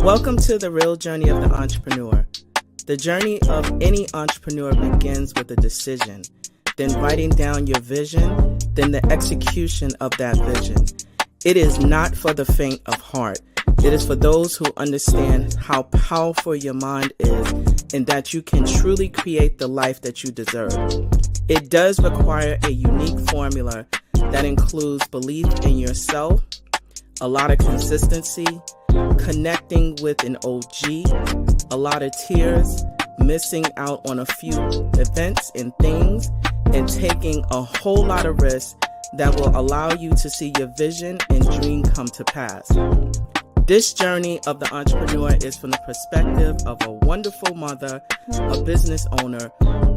Welcome to the real journey of the entrepreneur. The journey of any entrepreneur begins with a decision, then writing down your vision, then the execution of that vision. It is not for the faint of heart. It is for those who understand how powerful your mind is and that you can truly create the life that you deserve. It does require a unique formula that includes belief in yourself, a lot of consistency, connecting with an OG, a lot of tears, missing out on a few events and things, and taking a whole lot of risks that will allow you to see your vision and dream come to pass. This journey of the entrepreneur is from the perspective of a wonderful mother, a business owner,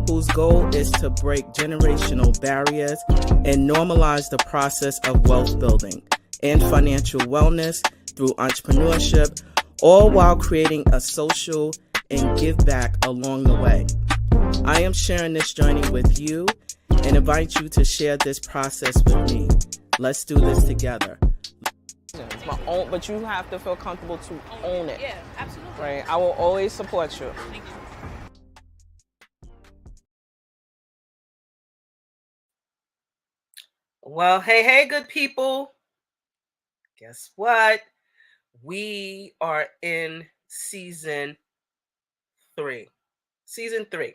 whose goal is to break generational barriers and normalize the process of wealth building and financial wellness through entrepreneurship, all while creating a social and give back along the way. I am sharing this journey with you and invite you to share this process with me. Let's do this together. It's my own, but you have to feel comfortable to own it. Yeah, absolutely. Right? I will always support you. Thank you. Well, hey, good people. Guess what? We are in season 3. Season 3.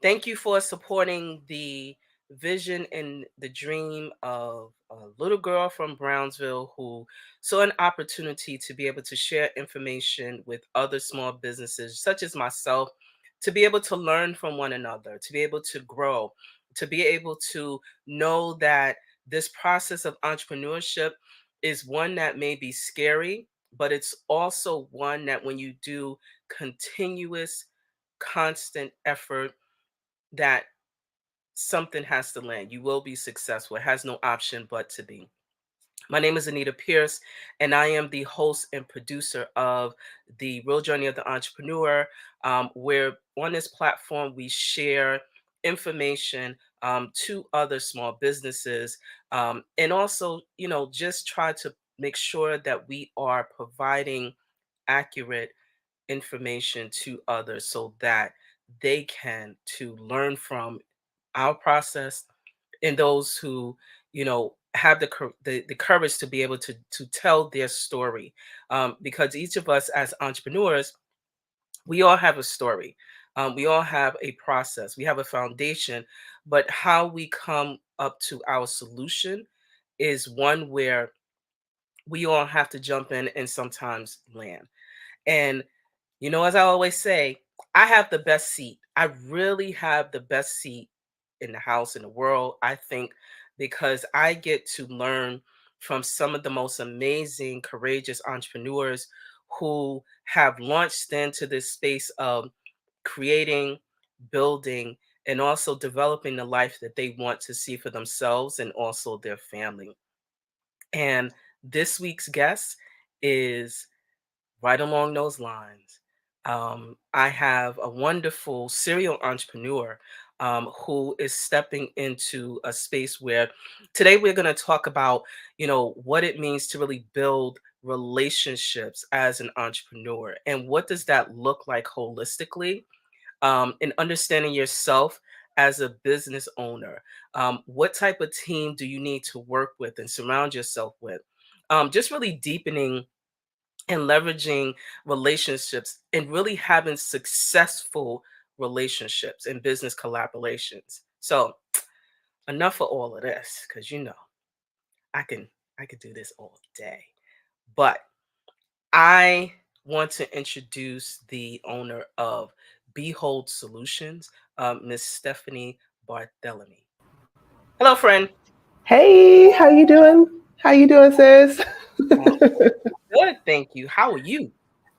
Thank you for supporting the vision and the dream of a little girl from Brownsville who saw an opportunity to be able to share information with other small businesses, such as myself, to be able to learn from one another, to be able to grow, to be able to know that this process of entrepreneurship is one that may be scary, but it's also one that when you do continuous, constant effort, that something has to land. You will be successful. It has no option but to be. My name is Anita Pierce, and I am the host and producer of the Real Journey of the Entrepreneur, where on this platform we share information to other small businesses, and also, just try to make sure that we are providing accurate information to others so that they can to learn from our process, and those who have the courage to be able to tell their story, because each of us as entrepreneurs, we all have a story. We all have a process, we have a foundation, but how we come up to our solution is one where we all have to jump in and sometimes land. And as I always say, I have the best seat. I really have the best seat in the house, in the world, I think, because I get to learn from some of the most amazing, courageous entrepreneurs who have launched into this space of creating, building, and also developing the life that they want to see for themselves and also their family. And this week's guest is right along those lines. I have a wonderful serial entrepreneur who is stepping into a space where today we're going to talk about, what it means to really build relationships as an entrepreneur, and what does that look like holistically, and understanding yourself as a business owner. What type of team do you need to work with and surround yourself with? Just really deepening and leveraging relationships and really having successful relationships and business collaborations. So enough of all of this, because I could do this all day. But I want to introduce the owner of BHOLD Solutions, Miss Stephanie Barthelemy. Hello, friend. Hey, how you doing? How you doing, sis? Good, thank you. How are you?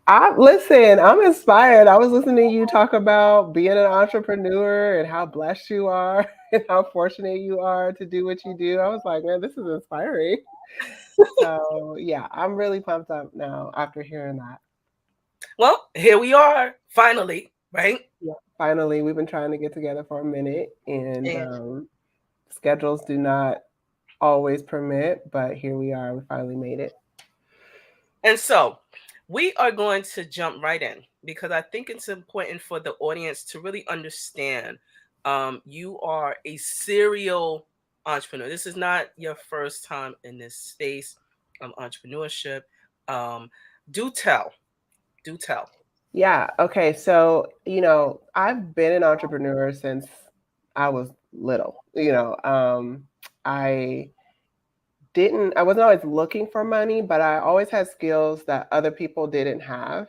I'm inspired. I was listening to you talk about being an entrepreneur and how blessed you are and how fortunate you are to do what you do. I was like, man, this is inspiring. So yeah, I'm really pumped up now after hearing that. Well, here we are, finally, right? Yeah, finally, we've been trying to get together for a minute, and schedules do not always permit, but here we are. We finally made it. And so We are going to jump right in because I think it's important for the audience to really understand you are a serial entrepreneur. This is not your first time in this space of entrepreneurship. Um, do tell, do tell. Yeah. Okay. So, I've been an entrepreneur since I was little. I I wasn't always looking for money, but I always had skills that other people didn't have,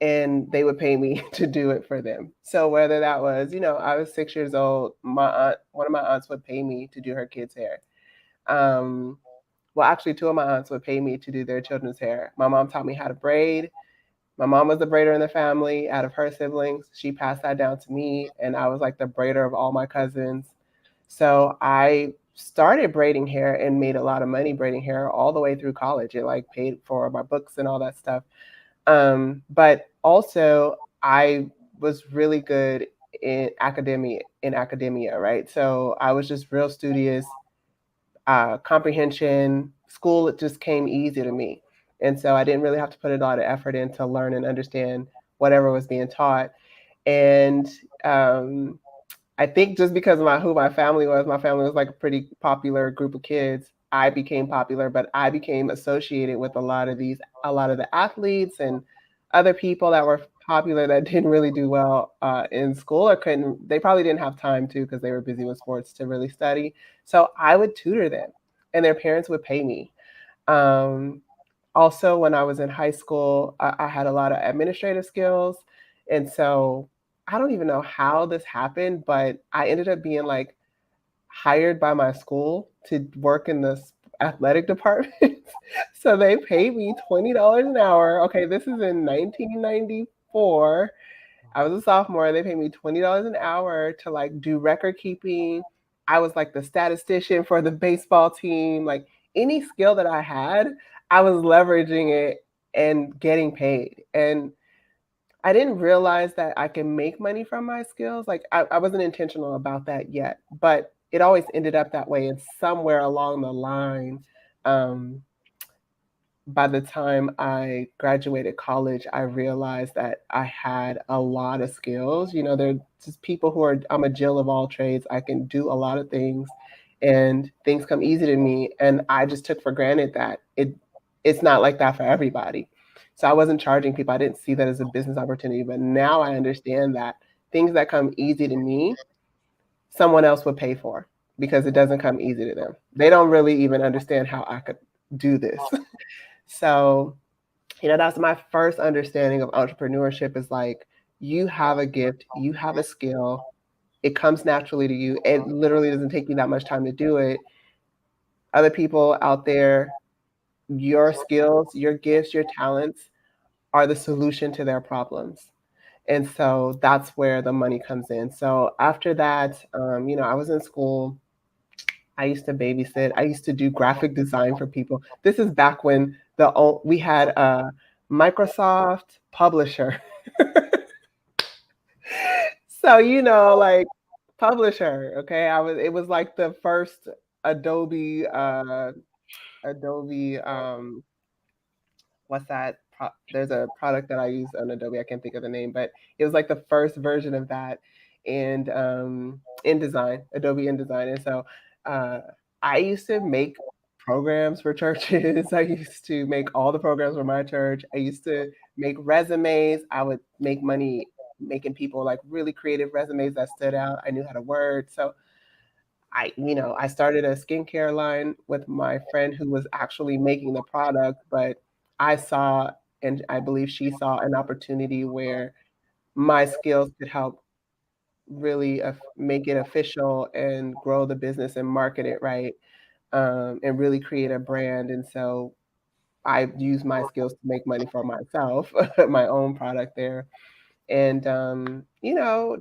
and they would pay me to do it for them. So whether that was, I was 6 years old, one of my aunts would pay me to do her kids' hair. Um, well, actually, two of my aunts would pay me to do their children's hair. My mom taught me how to braid. My mom was the braider in the family out of her siblings. She passed that down to me, and I was like the braider of all my cousins. So I started braiding hair and made a lot of money braiding hair all the way through college. It like paid for my books and all that stuff. But also I was really good in academia, right? So I was just real studious, comprehension, school, it just came easy to me. And so I didn't really have to put a lot of effort in to learn and understand whatever was being taught. And um, I think just because of who my family was like a pretty popular group of kids. I became popular, but I became associated with a lot of the athletes and other people that were popular that didn't really do well in school or couldn't. They probably didn't have time to because they were busy with sports to really study. So I would tutor them, and their parents would pay me. Um, Also, when I was in high school, I had a lot of administrative skills. And so I don't even know how this happened, but I ended up being like hired by my school to work in the athletic department. So they paid me $20 an hour. Okay, this is in 1994. I was a sophomore. They paid me $20 an hour to like do record keeping. I was like the statistician for the baseball team. Like any skill that I had, I was leveraging it and getting paid. And I didn't realize that I can make money from my skills. Like I wasn't intentional about that yet, but it always ended up that way. And somewhere along the line, um, by the time I graduated college, I realized that I had a lot of skills. They're just people I'm a Jill of all trades. I can do a lot of things and things come easy to me. And I just took for granted that it's not like that for everybody. So I wasn't charging people. I didn't see that as a business opportunity. But now I understand that things that come easy to me, someone else would pay for because it doesn't come easy to them. They don't really even understand how I could do this. So that's my first understanding of entrepreneurship is like you have a gift, you have a skill, it comes naturally to you. It literally doesn't take you that much time to do it. Other people out there, your skills, your gifts, your talents are the solution to their problems. And so that's where the money comes in. So after that, I was in school. I used to babysit. I used to do graphic design for people. This is back when we had a Microsoft Publisher. So like Publisher, okay? It was like the first Adobe Adobe what's that? There's a product that I use on Adobe. I can't think of the name, but it was like the first version of that, and InDesign, Adobe InDesign. And so uh, I used to make programs for churches. I used to make all the programs for my church. I used to make resumes. I would make money making people like really creative resumes that stood out. I knew how to word. So I started a skincare line with my friend who was actually making the product, but I saw, and I believe she saw an opportunity where my skills could help really make it official and grow the business and market it right, and really create a brand. And so I used my skills to make money for myself, my own product there. And,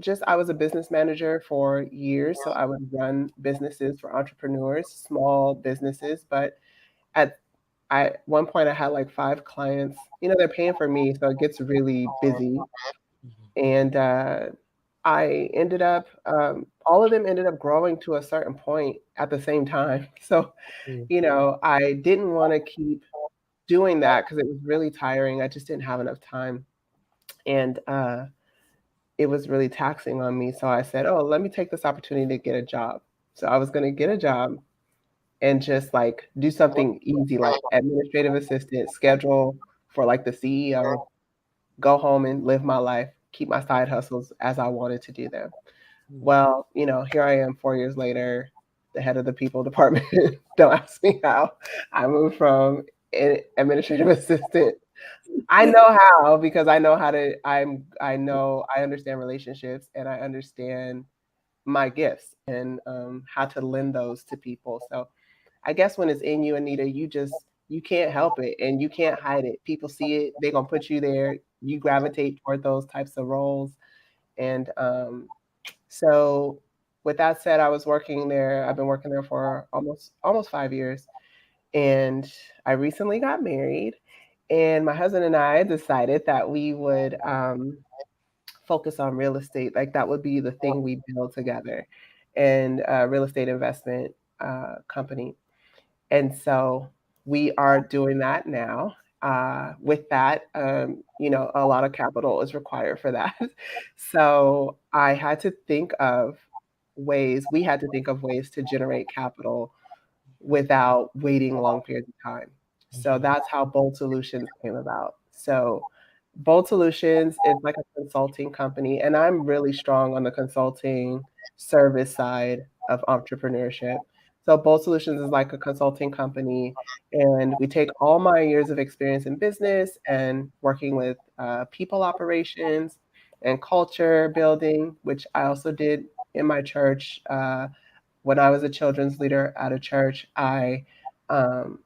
just I was a business manager for years. So I would run businesses for entrepreneurs, small businesses. But at one point, I had like 5 clients. They're paying for me. So it gets really busy. And I ended up, all of them ended up growing to a certain point at the same time. So, Mm. I didn't want to keep doing that because it was really tiring. I just didn't have enough time. And it was really taxing on me. So I said, oh, let me take this opportunity to get a job. So I was going to get a job and just like do something easy, like administrative assistant, schedule for like the CEO, go home and live my life, keep my side hustles as I wanted to do them. Mm. Well, here I am 4 years later, the head of the people department. Don't ask me how. I moved from administrative assistant. I know how because I know how to. I understand relationships and I understand my gifts and how to lend those to people. So I guess when it's in you, Anita, you can't help it and you can't hide it. People see it, they're gonna put you there. You gravitate toward those types of roles. And so with that said, I was working there. I've been working there for almost 5 years. And I recently got married. And my husband and I decided that we would focus on real estate. Like that would be the thing we build together, and real estate investment company. And so we are doing that now. With that, a lot of capital is required for that. So we had to think of ways to generate capital without waiting long periods of time. So Mhm. that's how Bold Solutions came about. So Bold Solutions is like a consulting company, and I'm really strong on the consulting service side of entrepreneurship. So Bold Solutions is like a consulting company, and we take all my years of experience in business and working with people operations and culture building, which I also did in my church. When I was a children's leader at a church, um,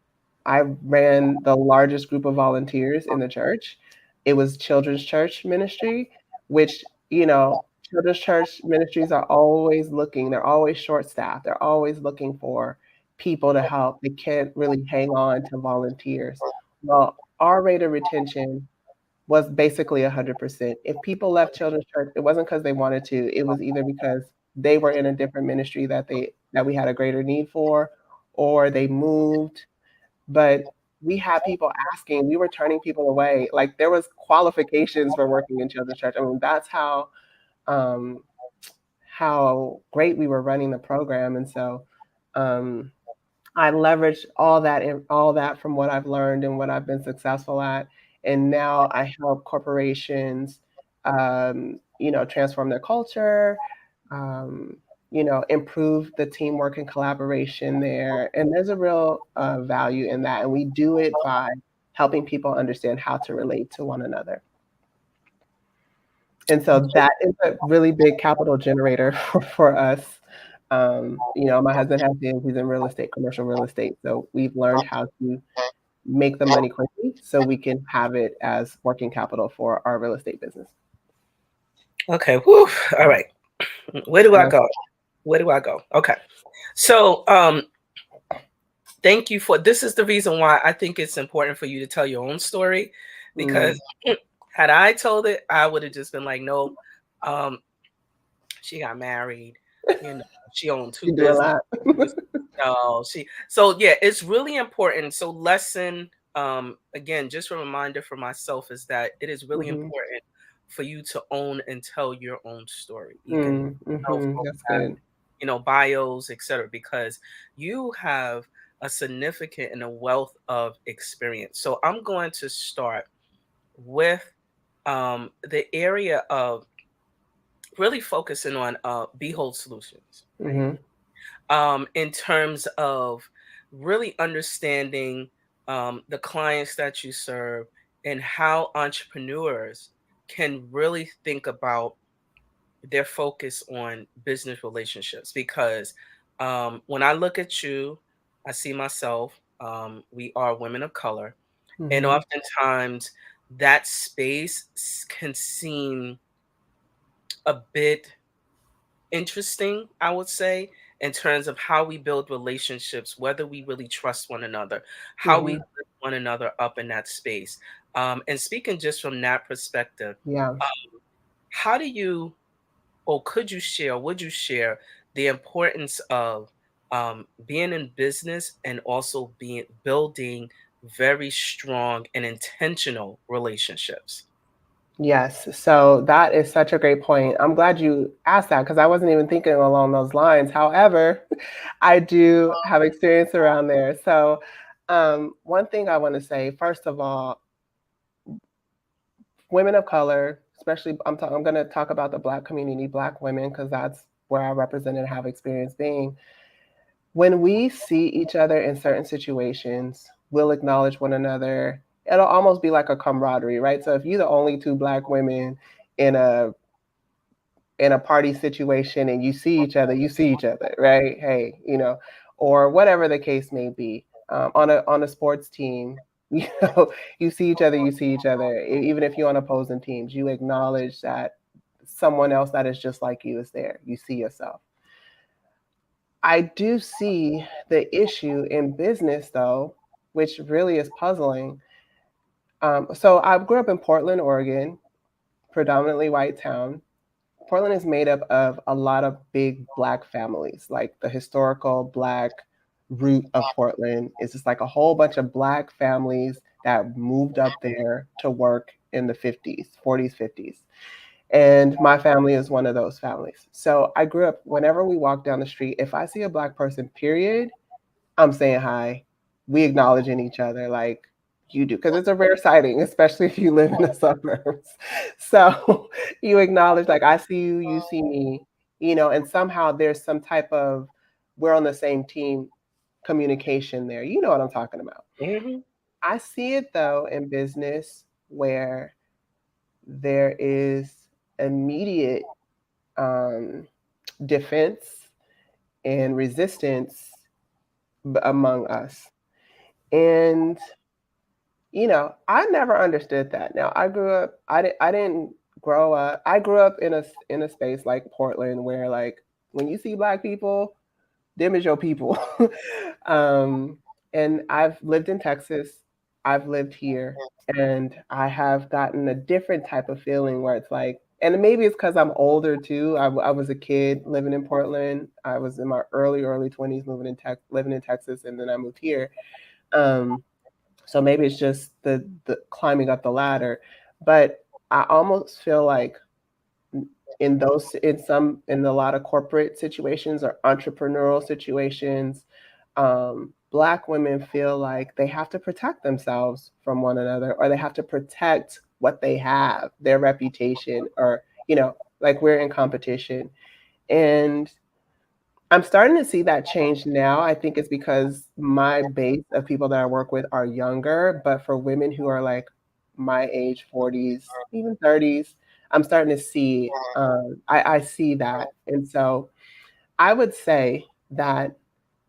I ran the largest group of volunteers in the church. It was children's church ministry, which, children's church ministries are always looking, they're always short staffed, they're always looking for people to help. They can't really hang on to volunteers. Well, our rate of retention was basically 100%. If people left children's church, it wasn't because they wanted to. It was either because they were in a different ministry that we had a greater need for, or they moved. But we had people asking, we were turning people away. Like there was qualifications for working in children's church. I mean, that's um, how great we were running the program. And so um, I leverage all that from what I've learned and what I've been successful at, and now I help corporations, transform their culture, um, improve the teamwork and collaboration there. And there's a real value in that, and we do it by helping people understand how to relate to one another. And so that is a really big capital generator for us. My husband has his, he's in real estate, commercial real estate. So we've learned how to make the money quickly so we can have it as working capital for our real estate business. Okay. Whew. All right. Where do I Yeah. go? Where do I go? Okay. So, thank you for this is the reason why I think it's important for you to tell your own story because Mm. had I told it, I would have just been like, no, um, she got married, you know, she owned two You do a businesses. lot. No, so yeah, it's really important. So lesson, again, just a reminder for myself is that it is really Hmm. important for you to own and tell your own story. You can, That's folks have, good. bios, etc., because you have a significant and a wealth of experience. So I'm going to start with the area of really focusing on BHOLD solutions, right? Hmm. In terms of really understanding the clients that you serve and how entrepreneurs can really think about their focus on business relationships. Because when I look at you, I see myself, we are women of color, and Hmm. oftentimes that space can seem a bit interesting, I would say, in terms of how we build relationships, whether we really trust one another, how we Hmm. lift one another up in that space. And speaking just from that perspective, Yeah. how do you, or could you share, would you share the importance of being in business and also being building very strong and intentional relationships. Yes, so that is such a great point. I'm glad you asked that because I wasn't even thinking along those lines. However, I do have experience around there. So, one thing I want to say, first of all, women of color, especially I'm going to talk about the Black community, Black women, because that's where I represent and have experience being. When we see each other in certain situations, we'll acknowledge one another. It'll almost be like a camaraderie, right? So if you're the only two Black women in a party situation and you see each other, right? Hey, or whatever the case may be. On a sports team, you know, you see each other. Even if you're on opposing teams, you acknowledge that someone else that is just like you is there. You see yourself. I do see the issue in business, though, which really is puzzling. So I grew up in Portland, Oregon, predominantly white town. Portland is made up of a lot of big Black families, like the historical Black root of Portland is just like a whole bunch of Black families that moved up there to work in the 50s, 40s, 50s. And my family is one of those families. So I grew up, whenever we walk down the street, if I see a Black person, period, I'm saying hi. We acknowledging each other like you do, because it's a rare sighting, especially if you live in the suburbs. So you acknowledge, like, I see you, you see me, and somehow there's some type of we're on the same team communication there. You know what I'm talking about. Hmm. I see it though in business where there is immediate um, defense and resistance among us. And I never understood that. Now, I didn't grow up. I grew up in a space like Portland where like when you see Black people, them is your people. um, and I've lived in Texas. I've lived here, and I have gotten a different type of feeling where it's like, and maybe it's because I'm older too. I was a kid living in Portland. I was in my early 20s, living in Texas, and then I moved here. Um, so maybe it's just the climbing up the ladder, but I almost feel like in a lot of corporate situations or entrepreneurial situations, Black women feel like they have to protect themselves from one another, or they have to protect what they have, their reputation, or like we're in competition. And I'm starting to see that change now. I think it's because my base of people that I work with are younger, but for women who are like my age, 40s, even 30s, I'm starting to see, I see that. And so I would say that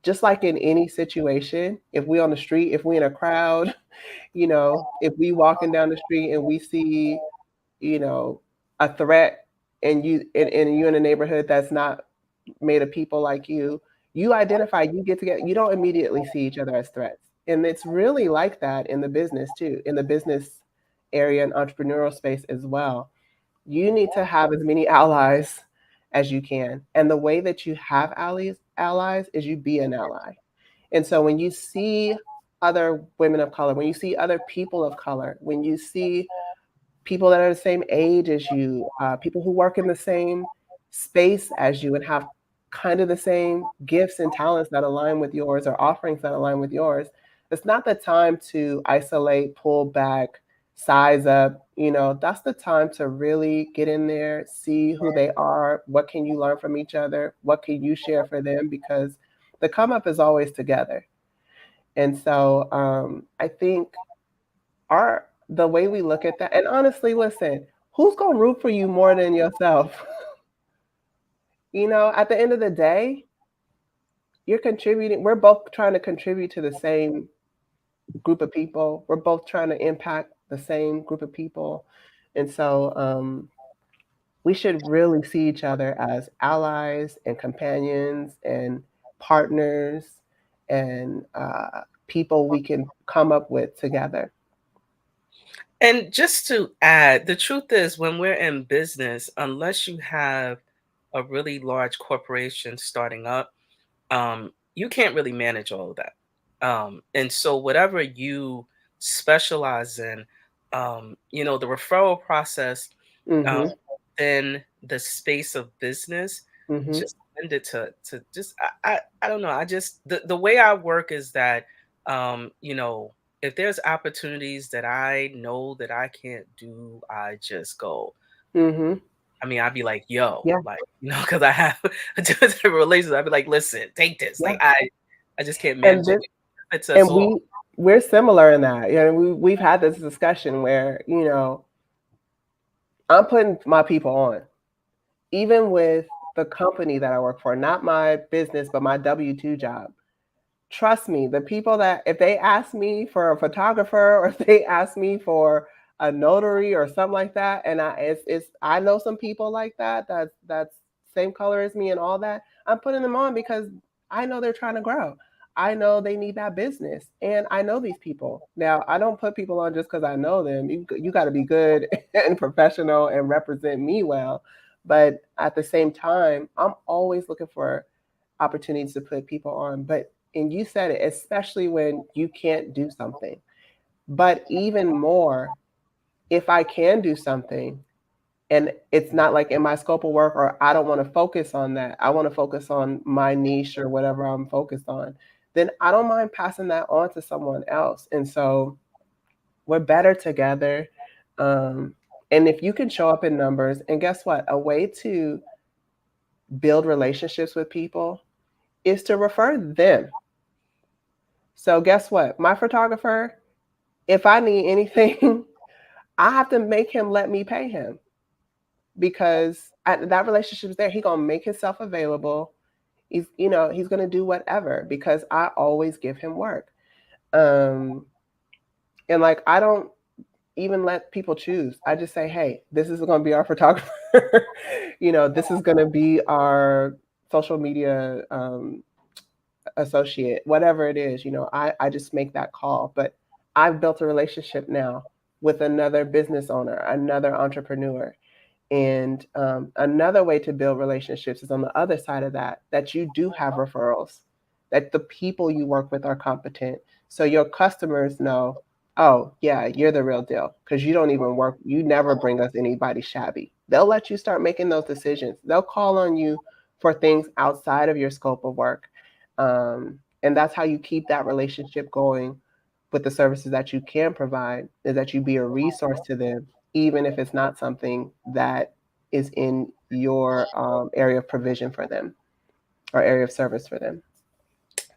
just like in any situation, if we on the street, if we in a crowd, if we walking down the street and we see, you know, a threat, and you in a neighborhood that's not made of people like you identify, you get together, you don't immediately see each other as threats. And it's really like that in the business too, in the business area and entrepreneurial space as well. You need to have as many allies as you can. And the way that you have allies is you be an ally. And so when you see other women of color, when you see other people of color, when you see people that are the same age as you, people who work in the same space as you and have kind of the same gifts and talents that align with yours or offerings that align with yours. It's not the time to isolate, pull back, size up. That's the time to really get in there, see who they are, what can you learn from each other, what can you share for them, because the come up is always together. And so I think our the way we look at that, and honestly, listen, who's gonna root for you more than yourself? At the end of the day, you're contributing. We're both trying to contribute to the same group of people. We're both trying to impact the same group of people, and so we should really see each other as allies and companions and partners and people we can come up with together. And just to add, the truth is, when we're in business, unless you have a really large corporation starting up, you can't really manage all of that. And so whatever you specialize in, the referral process, um, Mhm. within the space of business, Mhm. just lend it to just I don't know. I just the way I work is that, um, you know, if there's opportunities that I know that I can't do, I just go. Mhm. I mean, I'd be like, "Yo," Yeah. like, because I have a different relations. I'd be like, "Listen, take this." Like, Yeah. I just can't And manage it. this It fits us and all. we're similar in that. You know, we've had this discussion where, I'm putting my people on. Even with the company that I work for, not my business, but my W-2 job. Trust me, the people that if they ask me for a photographer or if they ask me for a notary or something like that, and it's I know some people like that that's same color as me and all that. I'm putting them on because I know they're trying to grow. I know they need that business, and I know these people. Now, I don't put people on just because I know them. You got to be good and professional and represent me well. But at the same time, I'm always looking for opportunities to put people on. But and you said it, especially when you can't do something. But even more, if I can do something and it's not like in my scope of work or I don't want to focus on that, I want to focus on my niche or whatever I'm focused on, then I don't mind passing that on to someone else. And so we're better together. Um, and if you can show up in numbers, and guess what? A way to build relationships with people is to refer them. So guess what? My photographer, if I need anything, I have to make him let me pay him because that relationship is there. He gonna make himself available. He's gonna do whatever because I always give him work. Um, and like I don't even let people choose. I just say, hey, this is gonna be our photographer. This is gonna be our social media associate, whatever it is, I just make that call. But I've built a relationship now with another business owner, another entrepreneur. And another way to build relationships is on the other side of that, that you do have referrals, that the people you work with are competent. So your customers know, oh, yeah, you're the real deal because you don't even work, you never bring us anybody shabby. They'll let you start making those decisions. They'll call on you for things outside of your scope of work. And that's how you keep that relationship going with the services that you can provide, is that you be a resource to them even if it's not something that is in your area of provision for them or area of service for them.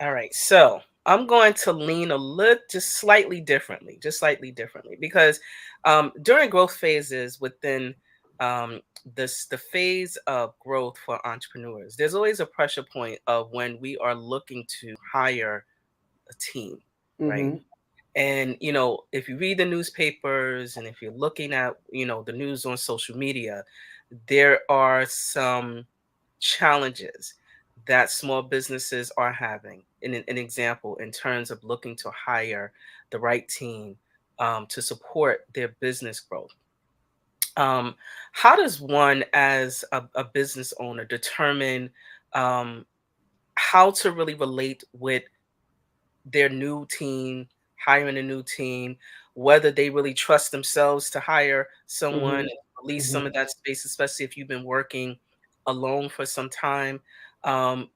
All right. So I'm going to lean a little, just slightly differently, because during growth phases within um, the phase of growth for entrepreneurs, there's always a pressure point of when we are looking to hire a team, right? Mm-hmm. And if you read the newspapers and if you're looking at the news on social media, there are some challenges that small businesses are having. In an example, in terms of looking to hire the right team to support their business growth. Um, how does one, as a business owner, determine um, how to really relate with their new team, hiring a new team, whether they really trust themselves to hire someone Mm-hmm. and release Mm-hmm. some of that space, especially if you've been working alone for some time? Um,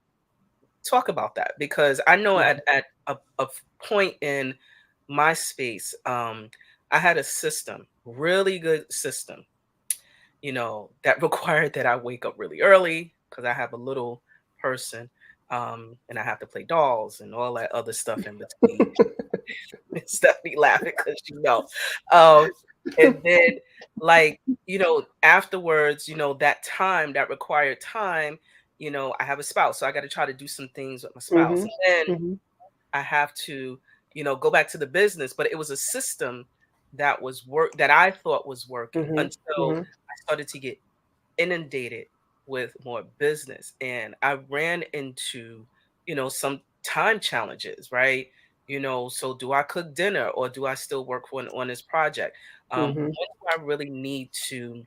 Talk about that, because I know at a point in my space, I had a system, really good system, that required that I wake up really early because I have a little person, and I have to play dolls and all that other stuff in between. Stephanie laughing because Um, and then, like, afterwards, that time, that required time, I have a spouse, so I got to try to do some things with my spouse. Mm-hmm. And then Mm-hmm. I have to, go back to the business. But it was a system that I thought was working until Mm-hmm. I started to get inundated with more business, and I ran into some time challenges, right? So do I cook dinner or do I still work on this project? When Mm-hmm. do I really need to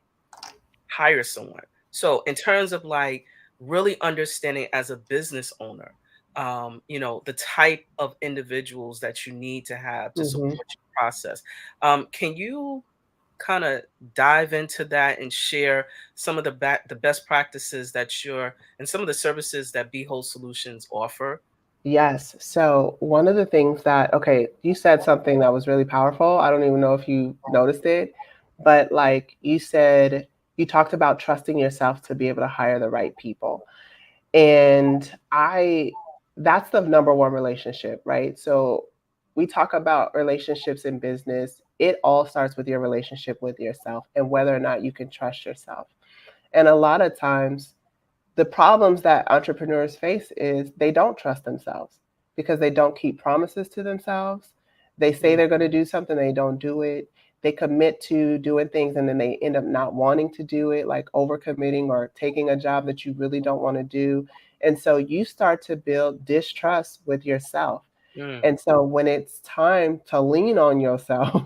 hire someone? So in terms of like really understanding as a business owner, the type of individuals that you need to have to support Mhm. your process. Can you kind of dive into that and share some of the best practices that you're and some of the services that BHOLD Solutions offer? Yes. So one of the things that, okay, you said something that was really powerful. I don't even know if you noticed it, but like you said, you talked about trusting yourself to be able to hire the right people. And that's the number one relationship, right? So we talk about relationships in business. It all starts with your relationship with yourself and whether or not you can trust yourself. And a lot of times, the problems that entrepreneurs face is they don't trust themselves because they don't keep promises to themselves. They say Mm, they're going to do something, they don't do it. They commit to doing things and then they end up not wanting to do it, like overcommitting or taking a job that you really don't want to do. And so you start to build distrust with yourself. mm, And so when it's time to lean on yourself,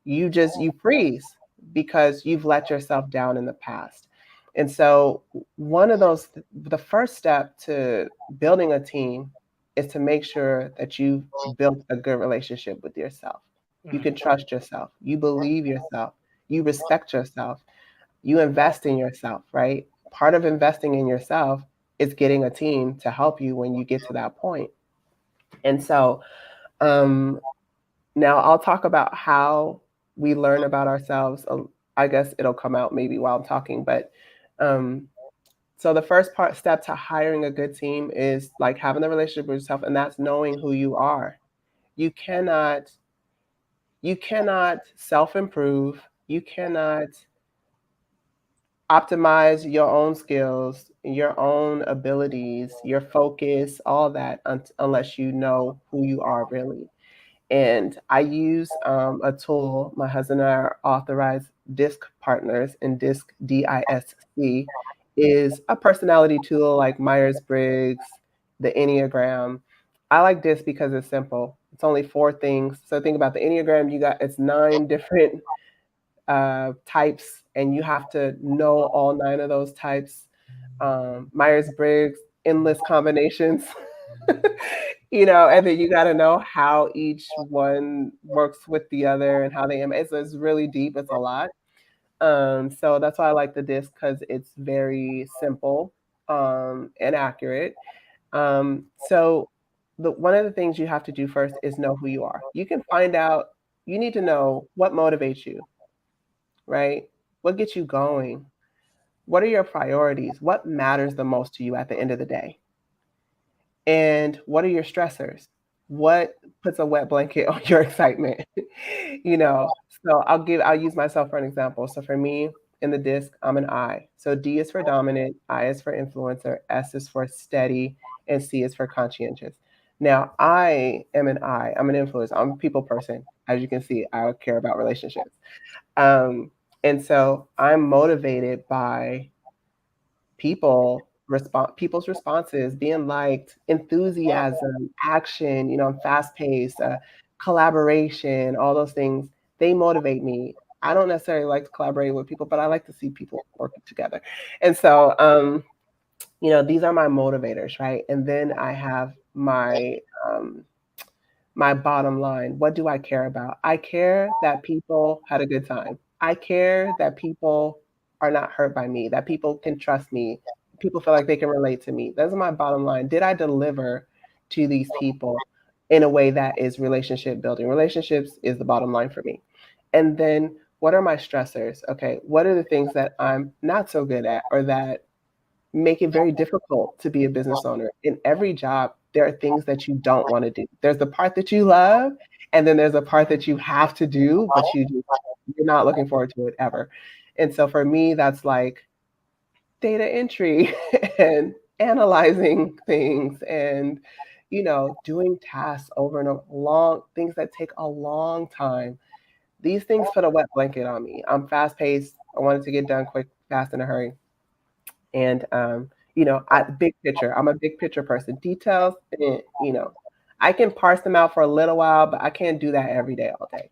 you freeze because you've let yourself down in the past. And so one of those the first step to building a team is to make sure that you've built a good relationship with yourself. You mm, can trust yourself, you believe yourself, you respect yourself, you invest in yourself, right? Part of investing in yourself is getting a team to help you when you get to that point. And so um now I'll talk about how we learn about ourselves. I guess it'll come out maybe while I'm talking, but um, so the first part step to hiring a good team is like having the relationship with yourself, and that's knowing who you are. You cannot you cannot self-improve. You cannot optimize your own skills, your own abilities, your focus, all that unless you know who you are really. And I use a tool. My husband and I are authorized DISC partners, and DISC, DISC, is a personality tool like Myers Briggs, the Enneagram. I like DISC because it's simple. It's only four things. So think about the Enneagram. It's nine different types, and you have to know all nine of those types. Myers Briggs, endless combinations. And then you got to know how each one works with the other and how they it's really deep. It's a lot. So that's why I like the disc because it's very simple and accurate. So the one of the things you have to do first is know who you are. You can find out. You need to know what motivates you, right? What gets you going? What are your priorities? What matters the most to you at the end of the day? And what are your stressors? What puts a wet blanket on your excitement? you know, so I'll use myself for an example. So for me in the disc, I'm an I. So D is for dominant, I is for influencer, S is for steady, and C is for conscientious. Now I am an I. I'm an influencer. I'm a people person. As you can see, I care about relationships. Um, and so I'm motivated by people's responses, being liked, enthusiasm, action. I'm fast paced, collaboration, all those things. They motivate me. I don't necessarily like to collaborate with people, but I like to see people working together. And so, these are my motivators, right? And then I have um, my bottom line. What do I care about? I care that people had a good time. I care that people are not hurt by me, that people can trust me, people feel like they can relate to me. That's my bottom line. Did I deliver to these people in a way that is relationship building? Relationships is the bottom line for me. And then what are my stressors? Okay, what are the things that I'm not so good at or that make it very difficult to be a business owner? In every job, there are things that you don't want to do. There's the part that you love, and then there's a part that you have to do, but you're not looking forward to it ever. And so for me, that's like data entry and analyzing things and doing tasks over and over, long things that take a long time. These things put a wet blanket on me. I'm fast paced. I wanted to get done quick, fast, in a hurry. And big picture. I'm a big picture person. Details, I can parse them out for a little while, but I can't do that every day, all day.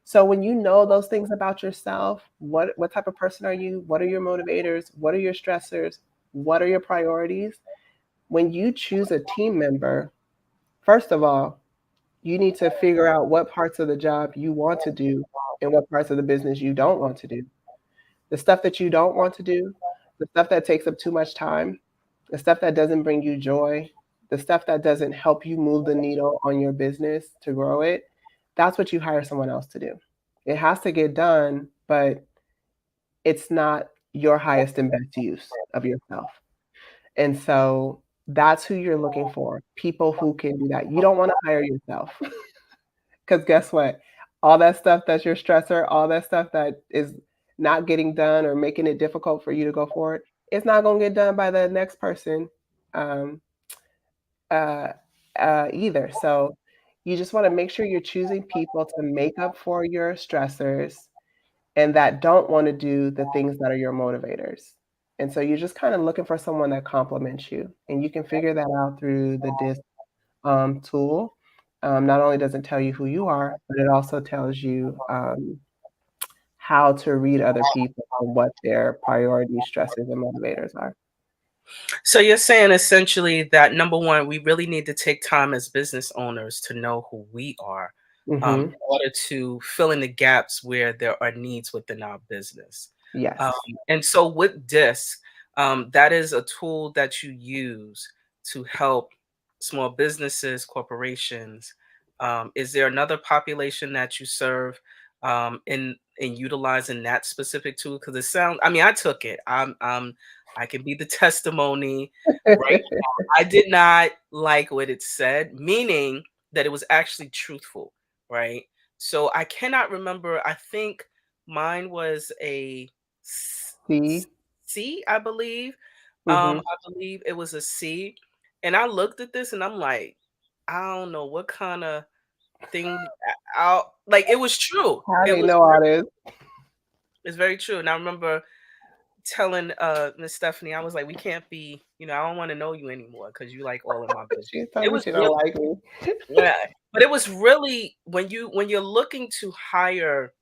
So when you know those things about yourself, what type of person are you? What are your motivators? What are your stressors? What are your priorities? when you choose a team member, first of all, you need to figure out what parts of the job you want to do and what parts of the business you don't want to do. The stuff that you don't want to do, the stuff that takes up too much time, the stuff that doesn't bring you joy, the stuff that doesn't help you move the needle on your business to grow it, that's what you hire someone else to do. It has to get done, but it's not your highest and best use of yourself. And so that's who you're looking for, people who can do that. You don't want to hire yourself. Because guess what? All that stuff that's your stressor, all that stuff that is not getting done or making it difficult for you to go forward, it's not going to get done by the next person um, uh, either. So you just want to make sure you're choosing people to make up for your stressors and that don't want to do the things that are your motivators. And so you're just kind of looking for someone that complements you. And you can figure that out through the DISC tool. Not only does it tell you who you are, but it also tells you how to read other people and what their priority stresses and motivators are. So you're saying essentially that number one, we really need to take time as business owners to know who we are, in Hmm. order to fill in the gaps where there are needs within our business. Um, Yes. and so with DISC, that is a tool that you use to help small businesses, corporations. Is there another population that you serve in utilizing that specific tool? Because it sounds, I mean, I took it. I can be the testimony, right? I did not like what it said, meaning that it was actually truthful, right? So I cannot remember. I think mine was a See? C, I believe. Hmm. I believe it was a C. And I looked at this and I'm like, I don't know what kind of thing out like it was true. How It they was know all this? it's very true. And I remember telling Miss Stephanie, I was like, we can't be, I don't want to know you anymore because you like all in my business. She told It me was she don't really like me. yeah, but it was really when you're looking to hire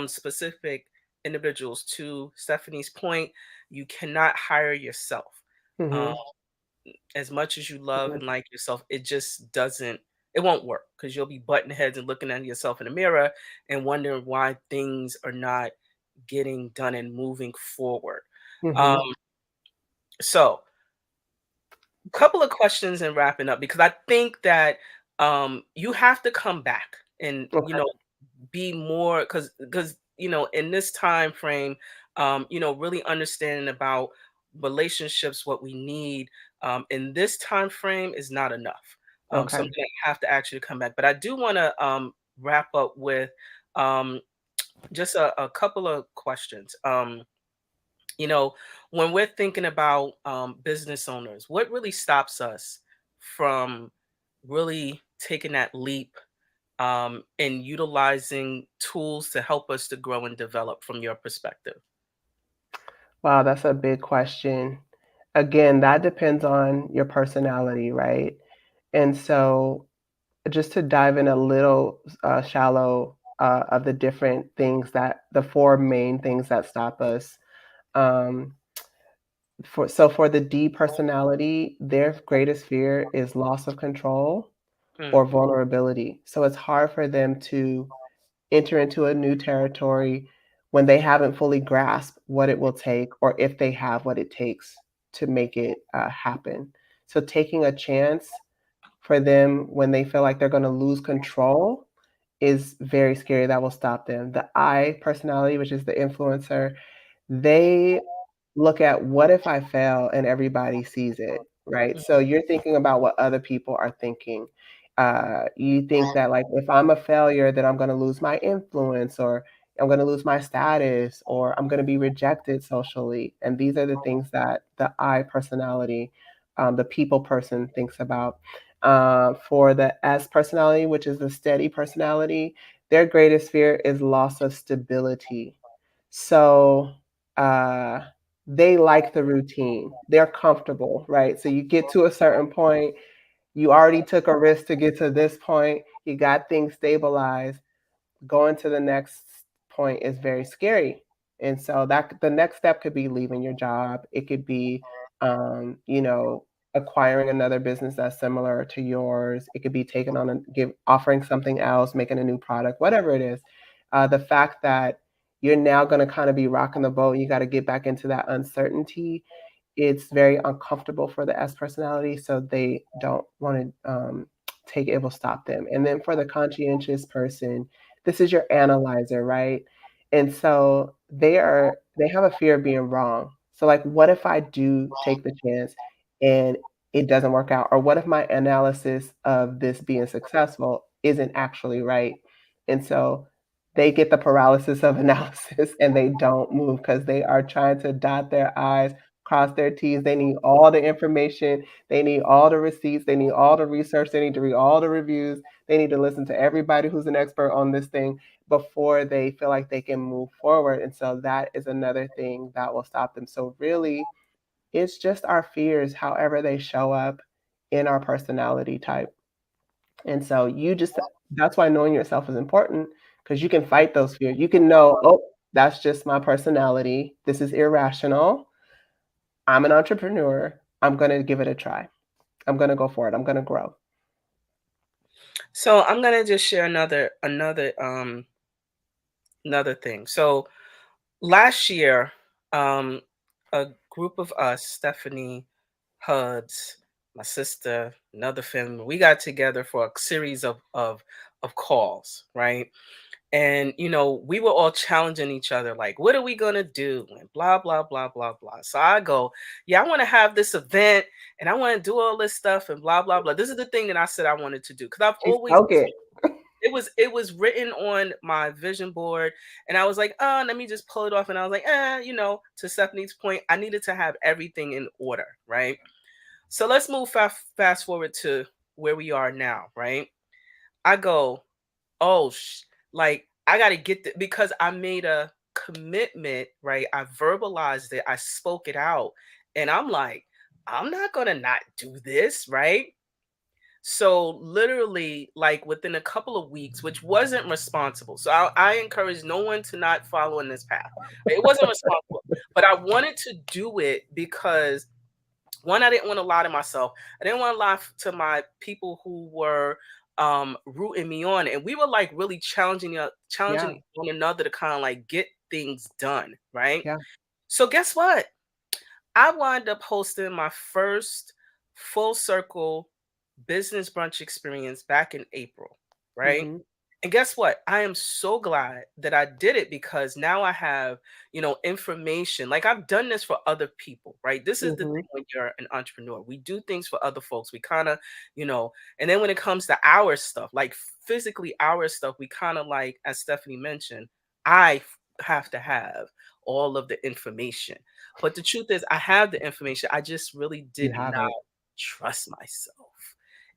specific individuals, to Stephanie's point, you cannot hire yourself. Um, Hmm. as much as you love and like yourself, it just doesn't it won't work because you'll be butting heads and looking at yourself in the mirror and wondering why things are not getting done and moving forward. Um, Hmm. so couple of questions and wrapping up because I think that you have to come back and Okay. be more because in this time frame really understanding about relationships, what we need in this time frame is not enough. So I'm Okay. gonna have to actually come back, but I do want to wrap up with um, just a couple of questions. You know, when we're thinking about business owners, what really stops us from really taking that leap and utilizing tools to help us to grow and develop from your perspective? Wow, that's a big question. Again, that depends on your personality, right? And so just to dive in a little shallow of the different things that the four main things that stop us. Um, for the D personality, their greatest fear is loss of control Mm, or vulnerability. So it's hard for them to enter into a new territory when they haven't fully grasped what it will take or if they have what it takes to make it happen. So taking a chance for them when they feel like they're going to lose control is very scary. That will stop them. The I personality, which is the influencer, they look at what if I fail and everybody sees it, right? mm, So you're thinking about what other people are thinking. You think that like if I'm a failure, then I'm going to lose my influence or I'm going to lose my status or I'm going to be rejected socially. And these are the things that the I personality, the people person thinks about. For the S personality, which is the steady personality, their greatest fear is loss of stability. So uh, they like the routine. They're comfortable, right? So you get to a certain point, you already took a risk to get to this point, you got things stabilized. Going to the next point is very scary. And so that the next step could be leaving your job. It could be, you know, acquiring another business that's similar to yours. It could be taking on offering something else, making a new product, whatever it is. The fact that you're now going to kind of be rocking the boat, you got to get back into that uncertainty. It's very uncomfortable for the S personality, so they don't want to take it will stop them. And then for the conscientious person, this is your analyzer, right? And so they have a fear of being wrong. So like, what if I do take the chance and it doesn't work out? Or what if my analysis of this being successful isn't actually right? And so they get the paralysis of analysis and they don't move because they are trying to dot their I's, cross their T's. They need all the information. They need all the receipts. They need all the research. They need to read all the reviews. They need to listen to everybody who's an expert on this thing before they feel like they can move forward. And so that is another thing that will stop them. So really, it's just our fears, however they show up in our personality type. And so that's why knowing yourself is important because you can fight those fears. You can know, oh, that's just my personality. This is irrational. I'm an entrepreneur. I'm going to give it a try. I'm going to go for it. I'm going to grow. So I'm gonna just share another thing. So last year, a group of us, Stephanie, Huds, my sister, another family, we got together for a series of calls, right? And we were all challenging each other, like, what are we gonna do? And blah blah blah blah blah. So I go, yeah, I want to have this event and I want to do all this stuff and blah blah blah. This is the thing that I said I wanted to do because I've She always spoke it. it was written on my vision board, and I was like, oh, let me just pull it off. And I was like, to Stephanie's point, I needed to have everything in order, right? So let's move fast forward to where we are now, right? I go, oh, like I got to get because I made a commitment, right? I verbalized it, I spoke it out, and I'm like, I'm not gonna not do this, right? So literally, like within a couple of weeks, which wasn't responsible. So I encourage no one to not follow in this path. It wasn't responsible, but I wanted to do it because one, I didn't want to lie to myself. I didn't want to lie to my people who were rooting me on, and we were like really Yeah. challenging one another to kind of like get things done, right? Yeah. So guess what? I wound up hosting my first full circle business brunch experience back in April, right? Mm-hmm. And guess what? I am so glad that I did it because now I have, information. Like I've done this for other people, right? This is the Mm-hmm. thing when you're an entrepreneur. We do things for other folks. We kind of, and then when it comes to our stuff, like physically our stuff, we kind of like, as Stephanie mentioned, have to have all of the information. But the truth is, I have the information. I just really You did have not it. trust myself.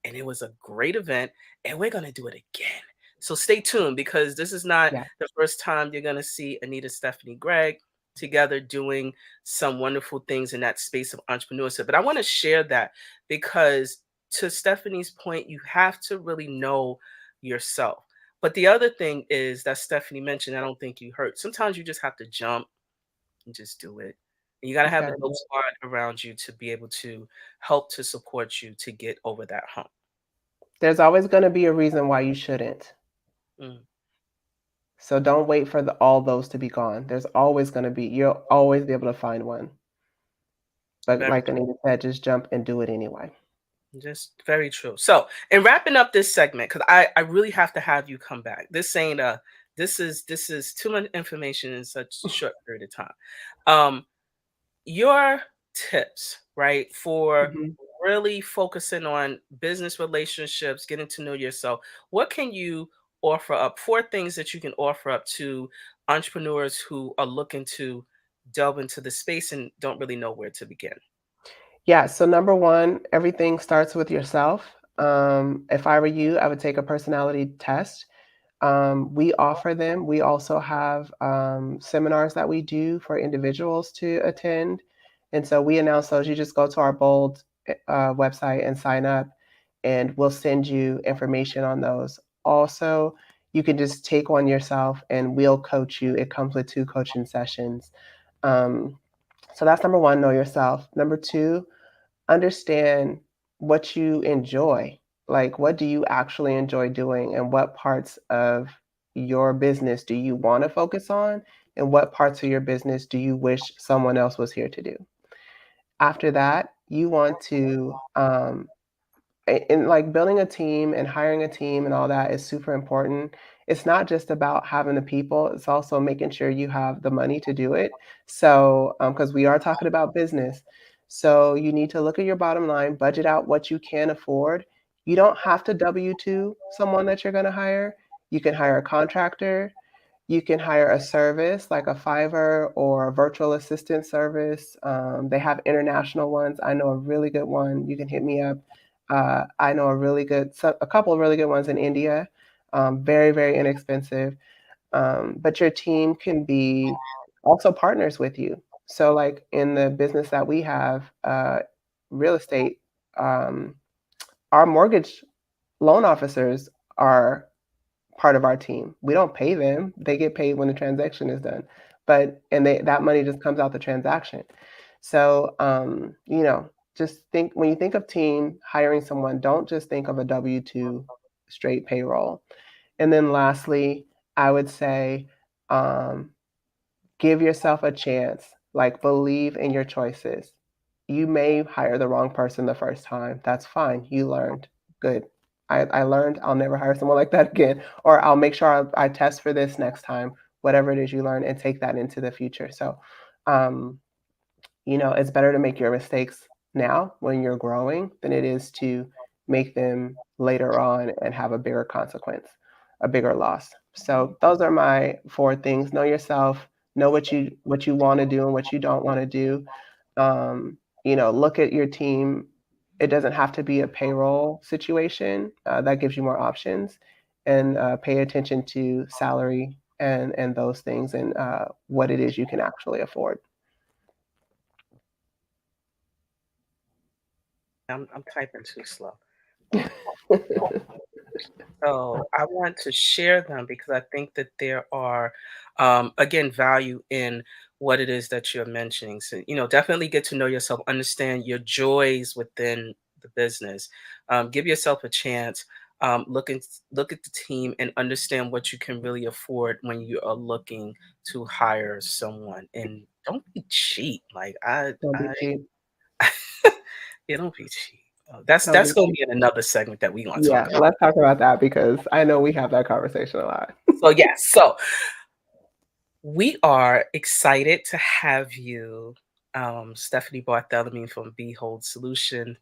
And it was a great event, and we're going to do it again. So stay tuned because this is not Yeah. the first time you're going to see Anita, Stephanie, Greg together doing some wonderful things in that space of entrepreneurship. But I want to share that because, to Stephanie's point, you have to really know yourself. But the other thing is that Stephanie mentioned, I don't think you heard. Sometimes you just have to jump and just do it. And you got to Just have got the to whole do it. squad around you to be able to help to support you to get over that hump. There's always going to be a reason why you shouldn't. Mm, So don't wait for all those to be gone. There's always going to be, you'll always be able to find one. But very like Anita said, just jump and do it anyway. Just very true. So, in wrapping up this segment, because I really have to have you come back. This ain't this is too much information in such a short period of time. Um, your tips, right, for Mm-hmm. really focusing on business relationships, getting to know yourself. What can you offer up? Four things that you can offer up to entrepreneurs who are looking to delve into the space and don't really know where to begin. Yeah. So number one, everything starts with yourself. If I were you, I would take a personality test. We offer them. We also have seminars that we do for individuals to attend. And so we announce those. You just go to our BHOLD website and sign up, and we'll send you information on those. Also, you can just take one yourself and we'll coach you. It comes with 2 coaching sessions. Um, so that's number one, know yourself. Number two, understand what you enjoy. Like, what do you actually enjoy doing, and what parts of your business do you want to focus on, and what parts of your business do you wish someone else was here to do? After that, you want to and like building a team and hiring a team and all that is super important. It's not just about having the people, it's also making sure you have the money to do it. So, because we are talking about business, so you need to look at your bottom line, budget out what you can afford. You don't have to W 2 someone that you're going to hire. You can hire a contractor. You can hire a service like a Fiverr or a virtual assistant service. They have international ones. I know a really good one. You can hit me up. I know a couple of really good ones in India. Very, very inexpensive. But your team can be also partners with you. So, like in the business that we have, real estate, um, our mortgage loan officers are part of our team. We don't pay them. They get paid when the transaction is done. That money just comes out the transaction. So, just think when you think of team hiring someone, don't just think of a W-2 straight payroll. And then lastly, I would say, um, give yourself a chance. Like, believe in your choices. You may hire the wrong person the first time. That's fine. You learned. Good. I learned I'll never hire someone like that again. Or I'll make sure I test for this next time, whatever it is you learn, and take that into the future. So, um, it's better to make your mistakes now when you're growing than it is to make them later on and have a bigger consequence, a bigger loss. So those are my four things. Know yourself, know what you want to do and what you don't want to do. Look at your team. It doesn't have to be a payroll situation. That gives you more options, and pay attention to salary and those things, and what it is you can actually afford. I'm typing too slow. So I want to share them because I think that there are, again, value in what it is that you're mentioning. So, definitely get to know yourself, understand your joys within the business. Give yourself a chance. Look at the team and understand what you can really afford when you are looking to hire someone. And don't be cheap. Like Don't be cheap. yeah, don't be cheap. That's Don't that's be gonna cheap. be in another segment that we want to talk Yeah, about. let's talk about that because I know we have that conversation a lot. So yes, so we are excited to have you, Stephanie Barthelemy from BHOLD Solution.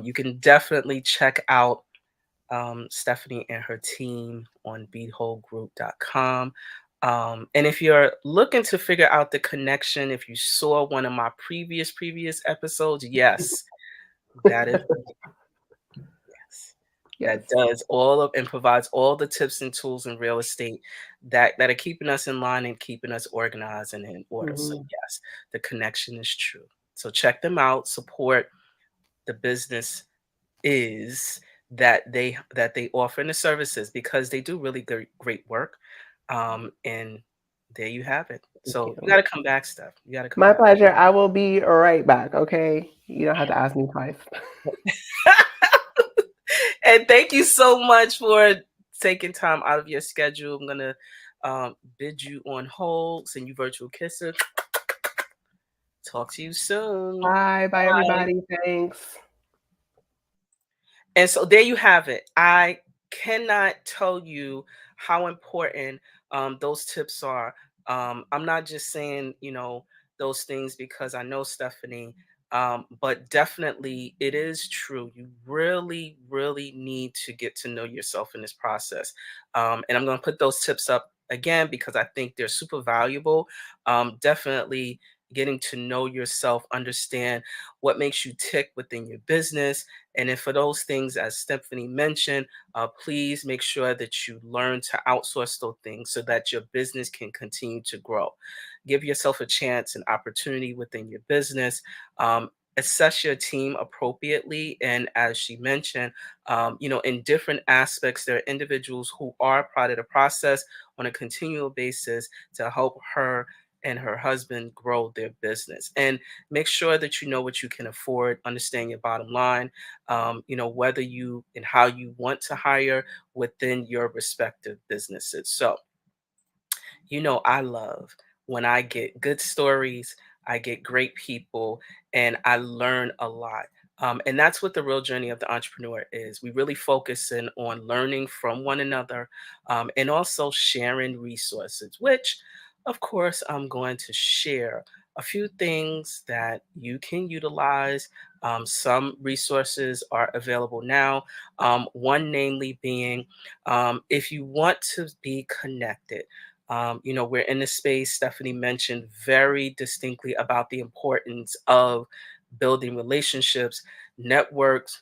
You can definitely check out Stephanie and her team on beholdgroup.com. And if you're looking to figure out the connection, if you saw one of my previous episodes, yes, that is yes. Yes. That does all of and provides all the tips and tools in real estate that are keeping us in line and keeping us organized and in order. So Mhm. yes, the connection is true. So check them out, support the business is that they offer in the services because they do really great work. And there you have it. Thank So you you. got to come back, Steph. You got to come My back. pleasure. I will be right back, okay? You don't have to ask me twice. And thank you so much for taking time out of your schedule. I'm gonna bid you on hold, send you virtual kisses. Talk to you soon. Bye. Bye, Bye. everybody. Thanks. And so there you have it. I cannot tell you how important those tips are. I'm not just saying, those things because I know Stephanie, but definitely it is true. You really, really need to get to know yourself in this process. And I'm going to put those tips up again because I think they're super valuable. Definitely getting to know yourself, understand what makes you tick within your business, and if for those things, as Stephanie mentioned, please make sure that you learn to outsource those things so that your business can continue to grow. Give yourself a chance and opportunity within your business. Assess your team appropriately. And as she mentioned, in different aspects, there are individuals who are part of the process on a continual basis to help her and her husband grow their business. And make sure that you know what you can afford, understand your bottom line, whether you and how you want to hire within your respective businesses. So, I love when I get good stories, I get great people, and I learn a lot. And that's what the real journey of the entrepreneur is. We really focus in on learning from one another, and also sharing resources, which, of course, I'm going to share a few things that you can utilize. Some resources are available now. One, namely, being if you want to be connected. We're in the space. Stephanie mentioned very distinctly about the importance of building relationships. Networks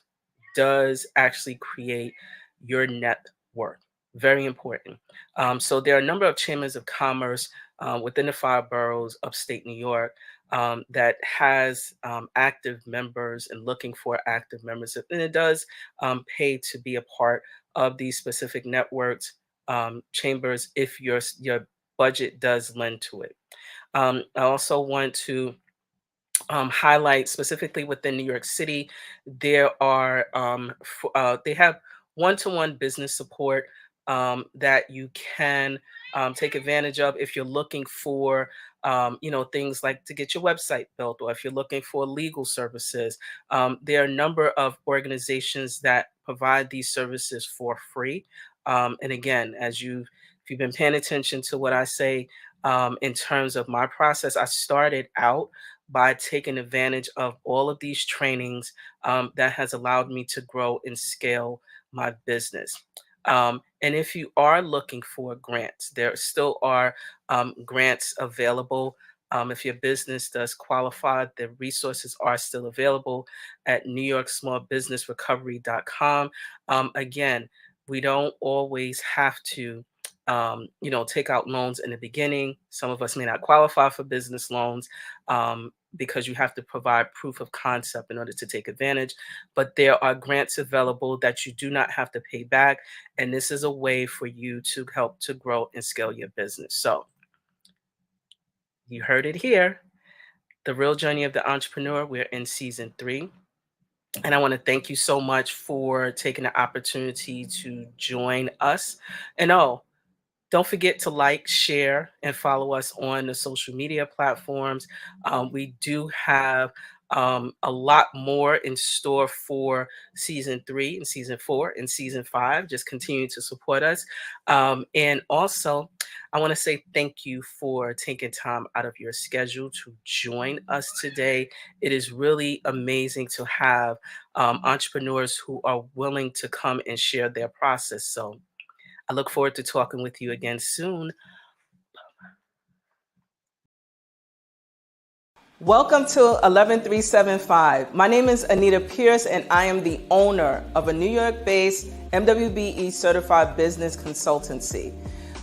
does actually create your net worth. Very important. So there are a number of chambers of commerce within the 5 boroughs upstate New York that has active members and looking for active members. And it does pay to be a part of these specific networks, chambers, if your budget does lend to it. I also want to highlight specifically within New York City, there are they have one-to-one business support that you can take advantage of if you're looking for things like to get your website built, or if you're looking for legal services. There are a number of organizations that provide these services for free. And again, if you've been paying attention to what I say in terms of my process, I started out by taking advantage of all of these trainings that has allowed me to grow and scale my business. And if you are looking for grants, there still are grants available. If your business does qualify, the resources are still available at newyorksmallbusinessrecovery.com. Again, we don't always have to take out loans in the beginning. Some of us may not qualify for business loans because you have to provide proof of concept in order to take advantage. But there are grants available that you do not have to pay back. And this is a way for you to help to grow and scale your business. So you heard it here. The Real Journey of the Entrepreneur. We're in season 3. And I want to thank you so much for taking the opportunity to join us. And don't forget to like, share, and follow us on the social media platforms. We do have a lot more in store for season 3 and season 4 and season 5. Just continue to support us. And also, I want to say thank you for taking time out of your schedule to join us today. It is really amazing to have entrepreneurs who are willing to come and share their process. So I look forward to talking with you again soon. Welcome to 11375. My name is Anita Pierce, and I am the owner of a New York-based MWBE certified business consultancy.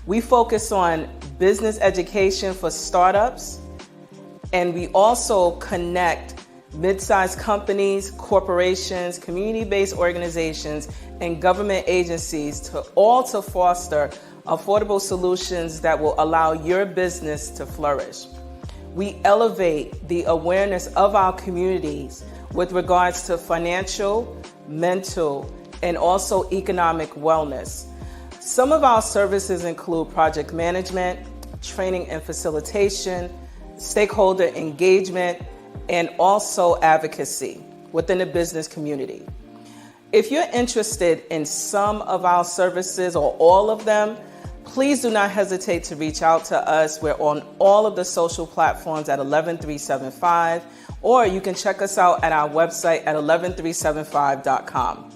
We focus on business education for startups, and we also connect mid-sized companies, corporations, community-based organizations, and government agencies to foster affordable solutions that will allow your business to flourish. We elevate the awareness of our communities with regards to financial, mental, and also economic wellness. Some of our services include project management, training and facilitation, stakeholder engagement, and also advocacy within the business community. If you're interested in some of our services or all of them, please do not hesitate to reach out to us. We're on all of the social platforms at 11375, or you can check us out at our website at 11375.com.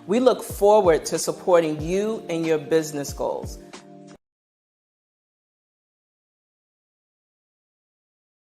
We look forward to supporting you in your business goals.